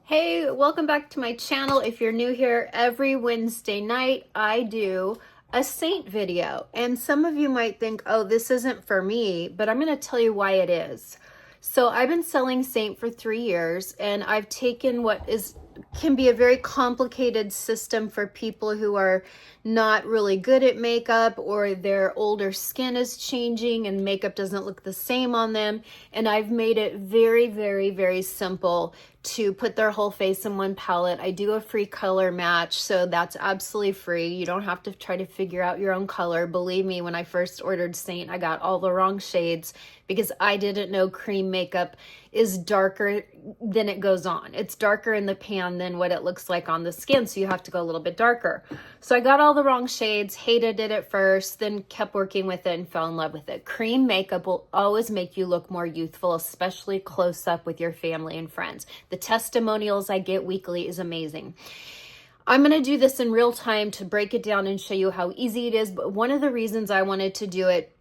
Hey, welcome back to my channel. If you're new here, every Wednesday night I do a Saint video. And some of you might think, oh, this isn't for me, but I'm going to tell you why it is. So I've been selling Saint for 3 years, and I've taken what can be a very complicated system for people who are not really good at makeup, or their older skin is changing and makeup doesn't look the same on them. And I've made it very, very, very simple to put their whole face in one palette. I do a free color match, so that's absolutely free. You don't have to try to figure out your own color. Believe me, when I first ordered Saint, I got all the wrong shades because I didn't know cream makeup is darker than it goes on. It's darker in the pan than what it looks like on the skin, so you have to go a little bit darker. So I got all the wrong shades, hated it at first, then kept working with it and fell in love with it. Cream makeup will always make you look more youthful, especially close up with your family and friends. The testimonials I get weekly is amazing. I'm going to do this in real time to break it down and show you how easy it is. But one of the reasons I wanted to do it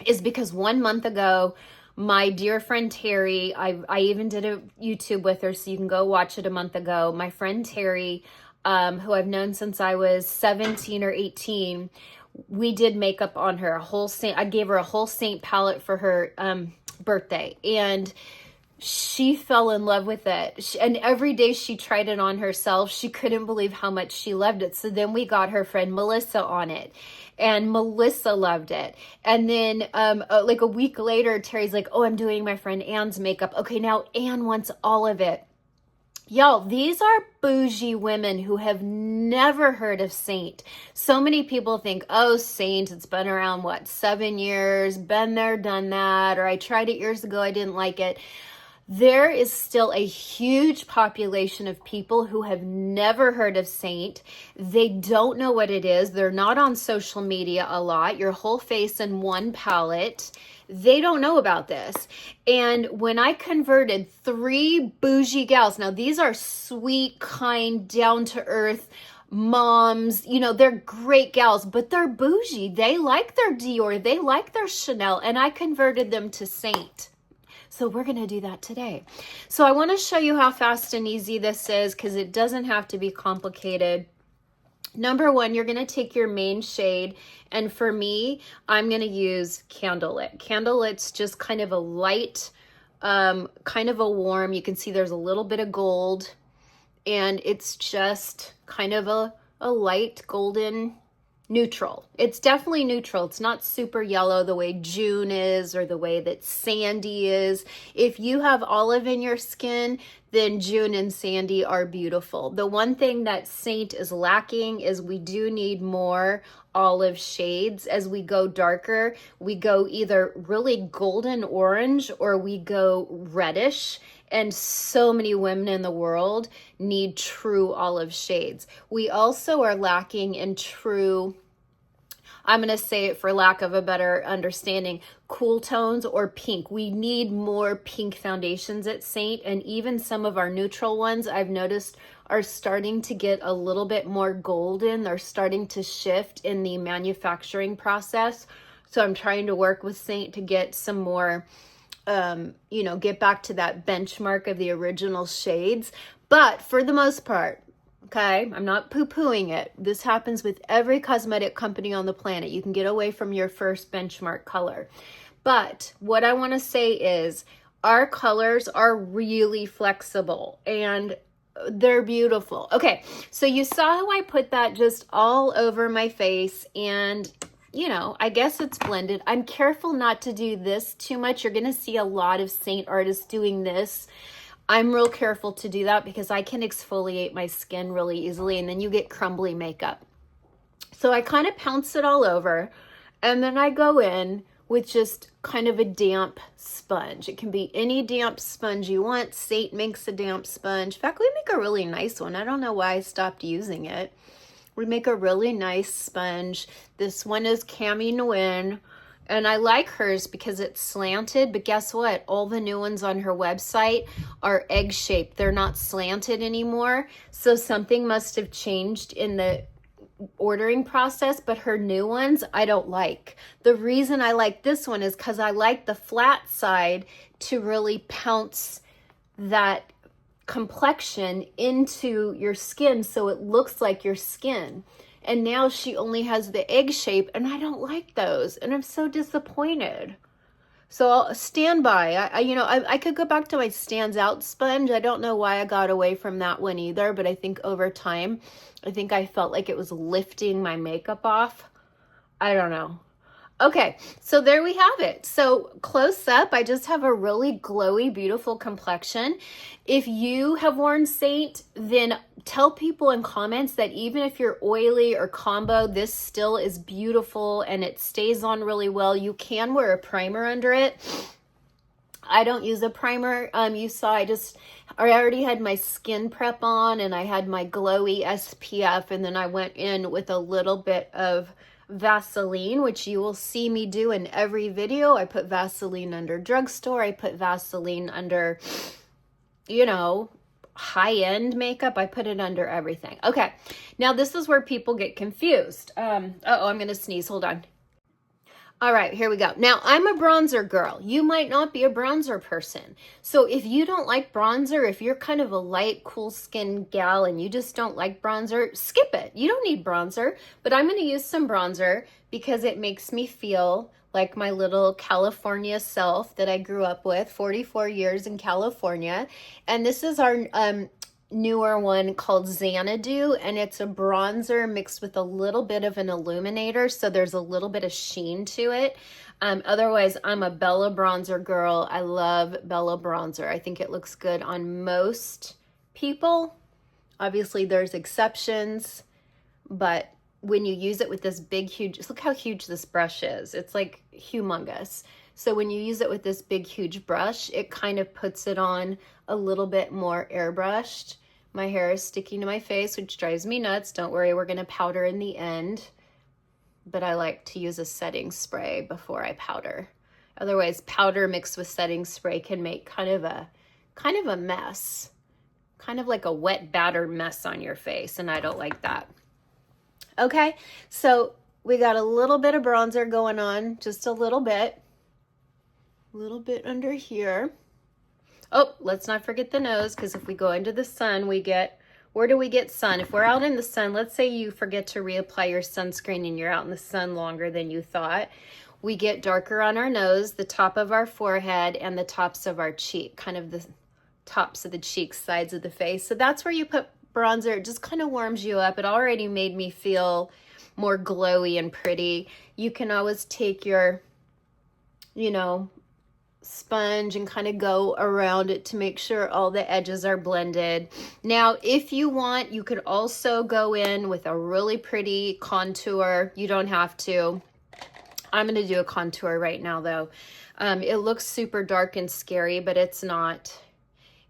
is because 1 month ago, my dear friend Terry, I even did a YouTube with her, so you can go watch it a month ago. My friend Terry, who I've known since I was 17 or 18, we did makeup on her. I gave her a whole Saint palette for her birthday, and she fell in love with it. And every day she tried it on herself. She couldn't believe how much she loved it. So then we got her friend Melissa on it, and Melissa loved it. And then like a week later, Terry's like, oh, I'm doing my friend Anne's makeup. Okay, now Anne wants all of it. Y'all, these are bougie women who have never heard of Saint. So many people think, oh, Saint, it's been around, what, 7 years, been there, done that, or I tried it years ago, I didn't like it. There is still a huge population of people who have never heard of Saint. They don't know what it is. They're not on social media a lot. Your whole face in one palette. They don't know about this. And when I converted 3 bougie gals, now these are sweet, kind, down-to-earth moms, you know, they're great gals, but they're bougie. They like their Dior, they like their Chanel, and I converted them to Saint. So we're going to do that today. So I want to show you how fast and easy this is, because it doesn't have to be complicated. Number one, you're going to take your main shade, and for me, I'm going to use Candlelit. Candlelit's just kind of a light, kind of a warm. You can see there's a little bit of gold, and it's just kind of a light golden neutral. It's definitely neutral. It's not super yellow the way June is, or the way that Sandy is. If you have olive in your skin, then June and Sandy are beautiful. The one thing that Saint is lacking is we do need more olive shades. As we go darker, we go either really golden orange or we go reddish. And so many women in the world need true olive shades. We also are lacking in true, I'm going to say it for lack of a better understanding, cool tones or pink. We need more pink foundations at Saint, and even some of our neutral ones I've noticed are starting to get a little bit more golden. They're starting to shift in the manufacturing process. So I'm trying to work with Saint to get some more you know, get back to that benchmark of the original shades. But for the most part, okay, I'm not poo-pooing it. This happens with every cosmetic company on the planet. You can get away from your first benchmark color. But what I want to say is our colors are really flexible and they're beautiful. Okay, so you saw how I put that just all over my face, and you know, I guess it's blended. I'm careful not to do this too much. You're going to see a lot of Saint artists doing this. I'm real careful to do that because I can exfoliate my skin really easily, and then you get crumbly makeup. So I kind of pounce it all over, and then I go in with just kind of a damp sponge. It can be any damp sponge you want. Saint makes a damp sponge. In fact, we make a really nice one. I don't know why I stopped using it. We make a really nice sponge. This one is Cami Nguyen, and I like hers because it's slanted, but guess what? All the new ones on her website are egg-shaped. They're not slanted anymore, so something must have changed in the ordering process, but her new ones I don't like. The reason I like this one is because I like the flat side to really pounce that complexion into your skin so it looks like your skin. And now she only has the egg shape, and I don't like those, and I'm so disappointed. So I'll stand by. I could go back to my Stands Out sponge. I don't know why I got away from that one either, but I think over time, I think I felt like it was lifting my makeup off. I don't know. Okay, so there we have it. So close up, I just have a really glowy, beautiful complexion. If you have worn Saint, then tell people in comments that even if you're oily or combo, this still is beautiful and it stays on really well. You can wear a primer under it. I don't use a primer. You saw I already had my skin prep on, and I had my glowy SPF, and then I went in with a little bit of Vaseline, which you will see me do in every video. I put Vaseline under drugstore. I put Vaseline under, high-end makeup. I put it under everything. Okay, now this is where people get confused. I'm going to sneeze. Hold on. All right, here we go. Now, I'm a bronzer girl. You might not be a bronzer person. So if you don't like bronzer, if you're kind of a light, cool skin gal and you just don't like bronzer, skip it. You don't need bronzer, but I'm going to use some bronzer because it makes me feel like my little California self that I grew up with, 44 years in California. And this is our newer one called Xanadu, and it's a bronzer mixed with a little bit of an illuminator, so there's a little bit of sheen to it. Otherwise, I'm a Bella bronzer girl. I love Bella bronzer. I think it looks good on most people. Obviously, there's exceptions, but when you use it with this big, huge, look how huge this brush is. It's like humongous. So when you use it with this big, huge brush, it kind of puts it on a little bit more airbrushed. My hair is sticking to my face, which drives me nuts. Don't worry, we're going to powder in the end. But I like to use a setting spray before I powder. Otherwise, powder mixed with setting spray can make kind of a mess. Kind of like a wet batter mess on your face, and I don't like that. Okay, so we got a little bit of bronzer going on, just a little bit under here. Oh, let's not forget the nose, because if we go into the sun, where do we get sun? If we're out in the sun, let's say you forget to reapply your sunscreen and you're out in the sun longer than you thought, we get darker on our nose, the top of our forehead, and the tops of our cheek, kind of the tops of the cheeks, sides of the face. So that's where you put bronzer. It just kind of warms you up. It already made me feel more glowy and pretty. You can always take your, sponge and kind of go around it to make sure all the edges are blended. Now, if you want, you could also go in with a really pretty contour. You don't have to. I'm going to do a contour right now, though. It looks super dark and scary, but it's not.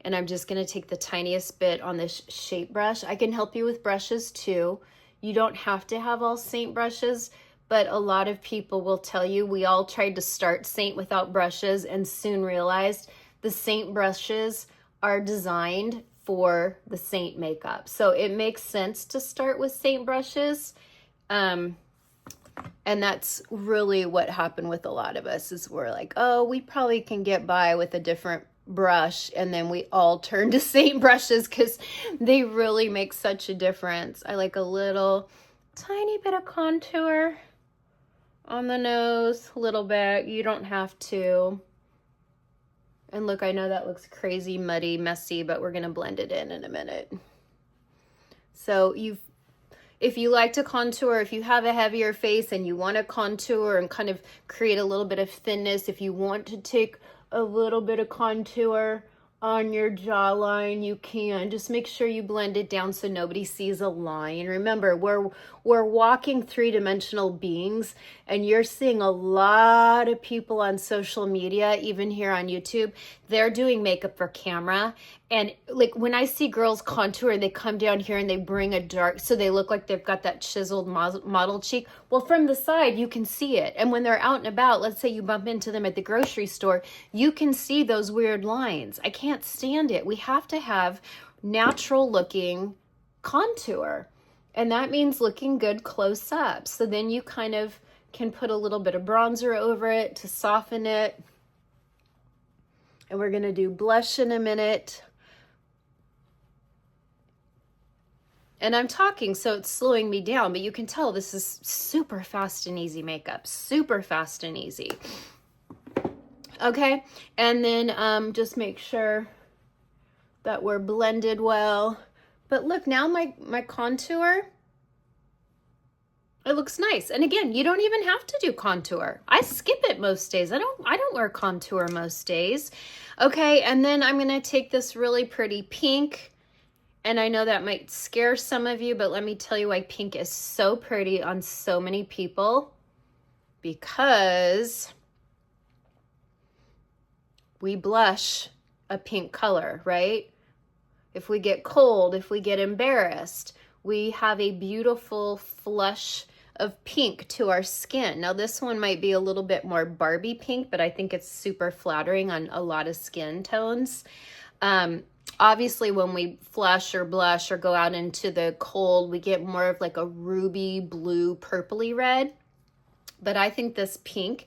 And I'm just going to take the tiniest bit on this shape brush. I can help you with brushes, too. You don't have to have all Saint brushes, but a lot of people will tell you, we all tried to start Saint without brushes and soon realized the Saint brushes are designed for the Saint makeup. So it makes sense to start with Saint brushes. And that's really what happened with a lot of us, is we're like, oh, we probably can get by with a different brush, and then we all turn to Saint brushes because they really make such a difference. I like a little tiny bit of contour on the nose, a little bit. You don't have to. And look, I know that looks crazy, muddy, messy, but we're gonna blend it in a minute. So if you like to contour, if you have a heavier face and you want to contour and kind of create a little bit of thinness, if you want to take a little bit of contour on your jawline, you can. Just make sure you blend it down so nobody sees a line. Remember, we're walking three-dimensional beings, and you're seeing a lot of people on social media, even here on YouTube, they're doing makeup for camera. And like when I see girls contour, they come down here and they bring a dark, so they look like they've got that chiseled model cheek. Well, from the side, you can see it. And when they're out and about, let's say you bump into them at the grocery store, you can see those weird lines. I can't stand it. We have to have natural looking contour. And that means looking good close up. So then you kind of can put a little bit of bronzer over it to soften it. And we're going to do blush in a minute. And I'm talking, so it's slowing me down, but you can tell this is super fast and easy makeup. Super fast and easy. Okay, and then just make sure that we're blended well. But look, now my contour, it looks nice. And again, you don't even have to do contour. I skip it most days. I don't wear contour most days. Okay, and then I'm gonna take this really pretty pink. And I know that might scare some of you, but let me tell you why pink is so pretty on so many people. Because we blush a pink color, right? If we get cold, if we get embarrassed, we have a beautiful flush of pink to our skin. Now this one might be a little bit more Barbie pink, but I think it's super flattering on a lot of skin tones. Obviously, when we flush or blush or go out into the cold, we get more of like a ruby blue, purpley red. But I think this pink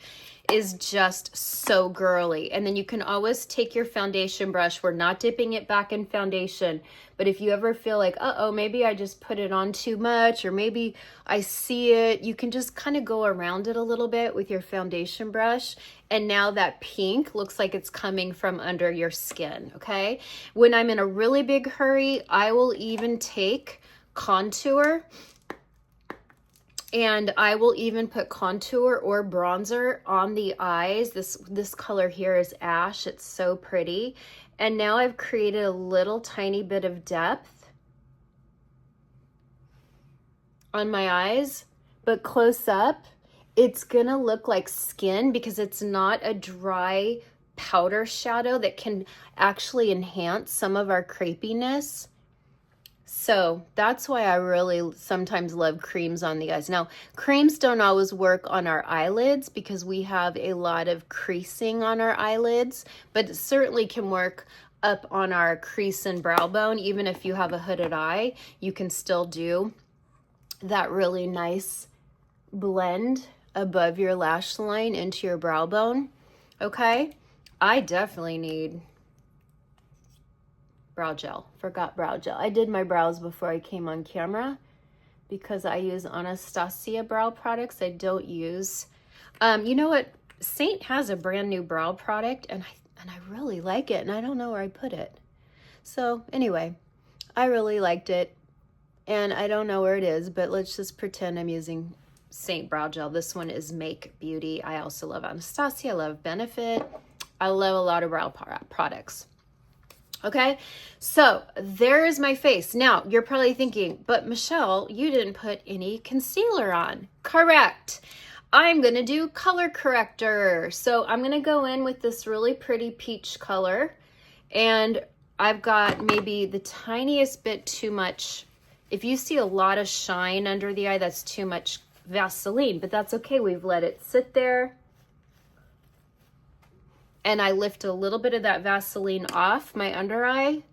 is just so girly. And then you can always take your foundation brush. We're not dipping it back in foundation. But if you ever feel like, uh-oh, maybe I just put it on too much, or maybe I see it, you can just kind of go around it a little bit with your foundation brush. And now that pink looks like it's coming from under your skin, okay? When I'm in a really big hurry, I will even take contour, and I will even put contour or bronzer on the eyes. This color here is ash. It's so pretty. And now I've created a little tiny bit of depth on my eyes, but close up, it's gonna look like skin because it's not a dry powder shadow that can actually enhance some of our crepiness. So that's why I really sometimes love creams on the eyes. Now, creams don't always work on our eyelids because we have a lot of creasing on our eyelids, but it certainly can work up on our crease and brow bone. Even if you have a hooded eye, you can still do that really nice blend above your lash line into your brow bone. Okay, I definitely need brow gel. Forgot brow gel. I did my brows before I came on camera because I use Anastasia brow products. I don't use, you know what? Saint has a brand new brow product and I really like it and I don't know where I put it. So anyway, I really liked it and I don't know where it is, but let's just pretend I'm using Saint brow gel. This one is Make Beauty. I also love Anastasia. I love Benefit. I love a lot of brow products. Okay, so there is my face. Now, you're probably thinking, but Michelle, you didn't put any concealer on. Correct. I'm going to do color corrector. So I'm going to go in with this really pretty peach color. And I've got maybe the tiniest bit too much. If you see a lot of shine under the eye, that's too much Vaseline. But that's okay. We've let it sit there. And I lift a little bit of that Vaseline off my under eye,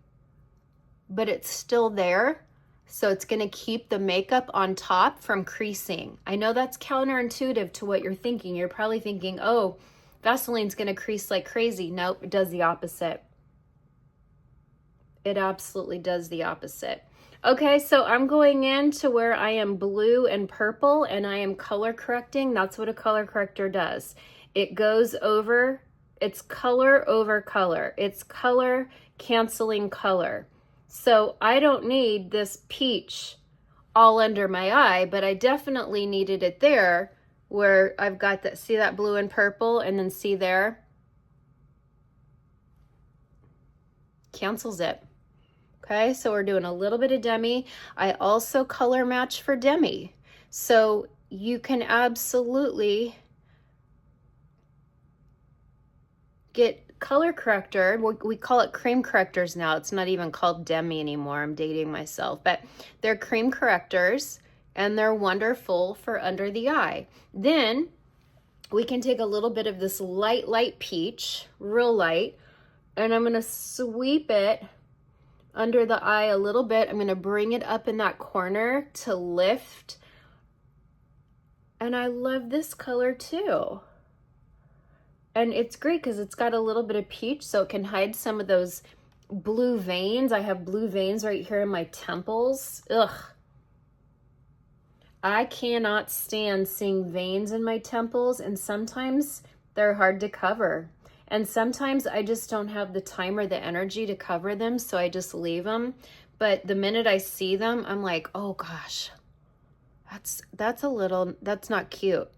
but it's still there. So it's gonna keep the makeup on top from creasing. I know that's counterintuitive to what you're thinking. You're probably thinking, oh, Vaseline's gonna crease like crazy. Nope, it does the opposite. It absolutely does the opposite. Okay, so I'm going in to where I am blue and purple and I am color correcting. That's what a color corrector does. It goes over. It's color over color. It's color canceling color. So I don't need this peach all under my eye, but I definitely needed it there where I've got that, see that blue and purple, and then see there? Cancels it. Okay, so we're doing a little bit of demi. I also color match for demi. So you can absolutely get color corrector. We call it cream correctors now. It's not even called demi anymore. I'm dating myself, but they're cream correctors and they're wonderful for under the eye. Then we can take a little bit of this light peach, real light, and I'm gonna sweep it under the eye a little bit. I'm gonna bring it up in that corner to lift. And I love this color too. And it's great because it's got a little bit of peach, so it can hide some of those blue veins. I have blue veins right here in my temples. Ugh. I cannot stand seeing veins in my temples, and sometimes they're hard to cover. And sometimes I just don't have the time or the energy to cover them, so I just leave them. But the minute I see them, I'm like, oh gosh, that's not cute.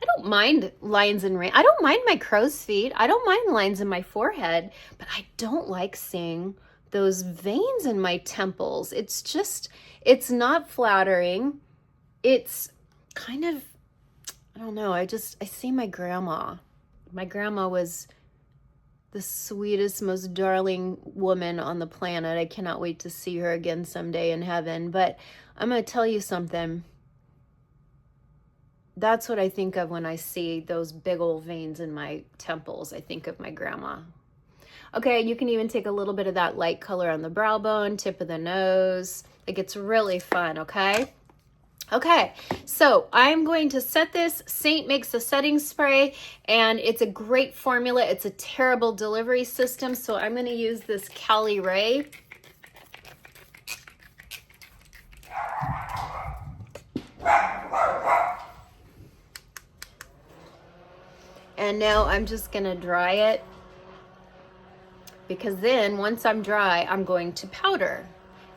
I don't mind lines and I don't mind my crow's feet. I don't mind lines in my forehead, but I don't like seeing those veins in my temples. It's not flattering. It's kind of, I don't know. I see my grandma. My grandma was the sweetest, most darling woman on the planet. I cannot wait to see her again someday in heaven. But I'm going to tell you something. That's what I think of when I see those big old veins in my temples. I think of my grandma. Okay, you can even take a little bit of that light color on the brow bone, tip of the nose. Like, it's really fun, okay? Okay, so I'm going to set this. Saint makes a setting spray, and it's a great formula. It's a terrible delivery system, so I'm going to use this Cali Ray. And now I'm just going to dry it, because then once I'm dry, I'm going to powder.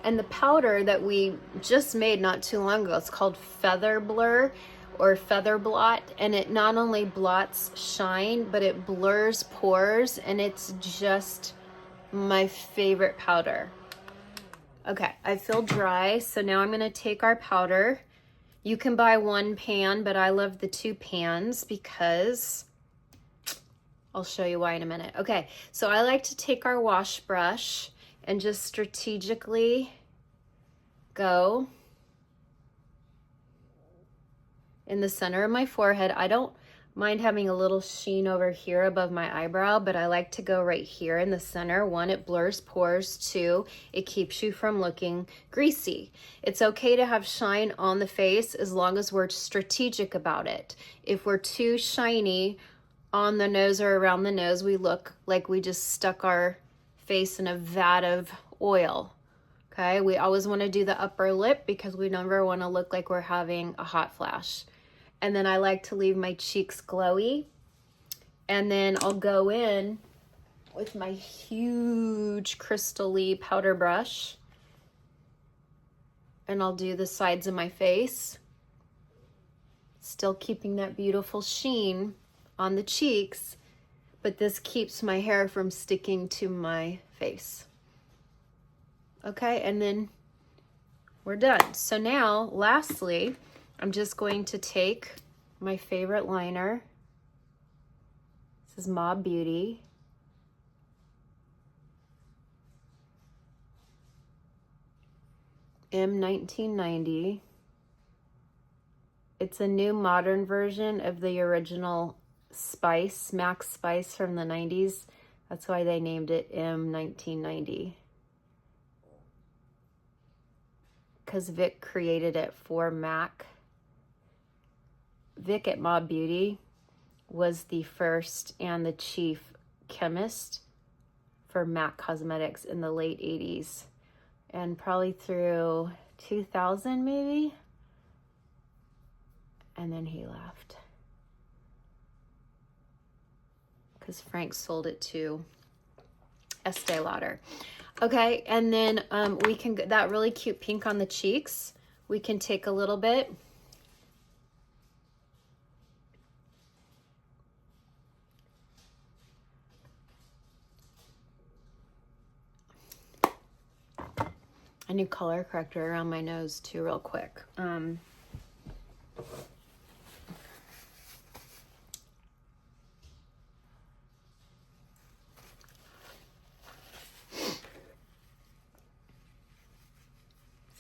And the powder that we just made not too long ago, it's called Feather Blur or Feather Blot. And it not only blots shine, but it blurs pores. And it's just my favorite powder. Okay, I feel dry. So now I'm going to take our powder. You can buy one pan, but I love the 2 pans because I'll show you why in a minute. Okay, so I like to take our wash brush and just strategically go in the center of my forehead. I don't mind having a little sheen over here above my eyebrow, but I like to go right here in the center. 1, it blurs pores. 2, it keeps you from looking greasy. It's okay to have shine on the face as long as we're strategic about it. If we're too shiny on the nose or around the nose, we look like we just stuck our face in a vat of oil. Okay, we always want to do the upper lip because we never want to look like we're having a hot flash. And then I like to leave my cheeks glowy. And then I'll go in with my huge Krystelle Lee powder brush, and I'll do the sides of my face, still keeping that beautiful sheen on the cheeks, but this keeps my hair from sticking to my face. Okay, and then we're done. So now, lastly, I'm just going to take my favorite liner. This is Mob Beauty. M1990. It's a new modern version of the original Spice, Max Spice from the 90s. That's why they named it M1990. Because Vic created it for MAC. Vic at Mob Beauty was the first and the chief chemist for MAC Cosmetics in the late 80s. And probably through 2000 maybe. And then he left. Because Frank sold it to Estee Lauder. Okay, and then we can, that really cute pink on the cheeks, we can take a little bit. A new color corrector around my nose too, real quick.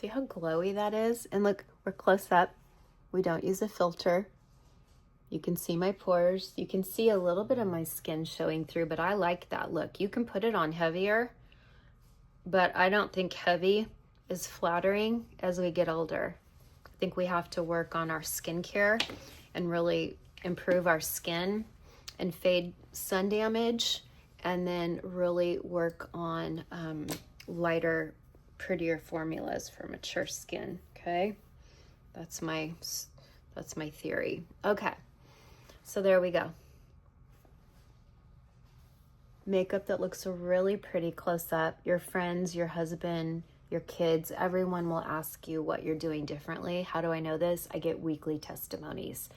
See how glowy that is? And look, we're close up. We don't use a filter. You can see my pores. You can see a little bit of my skin showing through, but I like that look. You can put it on heavier, but I don't think heavy is flattering as we get older. I think we have to work on our skincare and really improve our skin and fade sun damage and then really work on lighter, prettier formulas for mature skin. Okay, that's my theory. Okay, so there we go. Makeup that looks really pretty close up. Your friends, your husband, your kids, everyone will ask you what you're doing differently. How do I know this? I get weekly testimonies.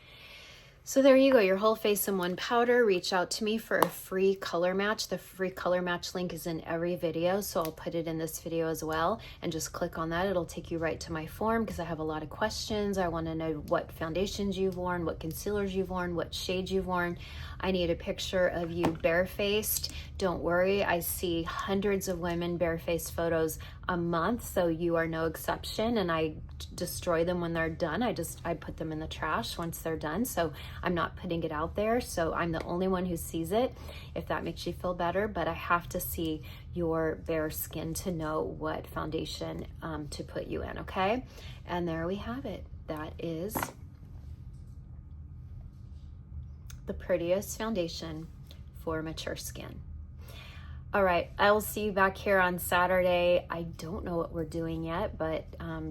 So there you go, your whole face in one powder. Reach out to me for a free color match. The free color match link is in every video, so I'll put it in this video as well. And just click on that. It'll take you right to my form because I have a lot of questions. I want to know what foundations you've worn, what concealers you've worn, what shades you've worn. I need a picture of you barefaced. Don't worry, I see hundreds of women barefaced photos a month, so you are no exception, and I destroy them when they're done. I put them in the trash once they're done, so I'm not putting it out there, so I'm the only one who sees it, if that makes you feel better. But I have to see your bare skin to know what foundation to put you in, okay? And there we have it. That is the Prettiest foundation for mature skin. All right, I will see you back here on Saturday. I don't know what we're doing yet, but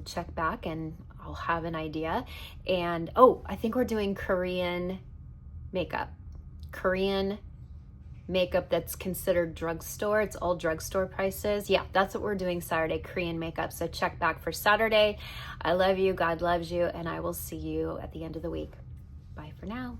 check back and I'll have an idea. And oh, I think we're doing Korean makeup. Korean makeup that's considered drugstore. It's all drugstore prices. Yeah, that's what we're doing Saturday, Korean makeup. So check back for Saturday. I love you, God loves you, and I will see you at the end of the week. Bye for now.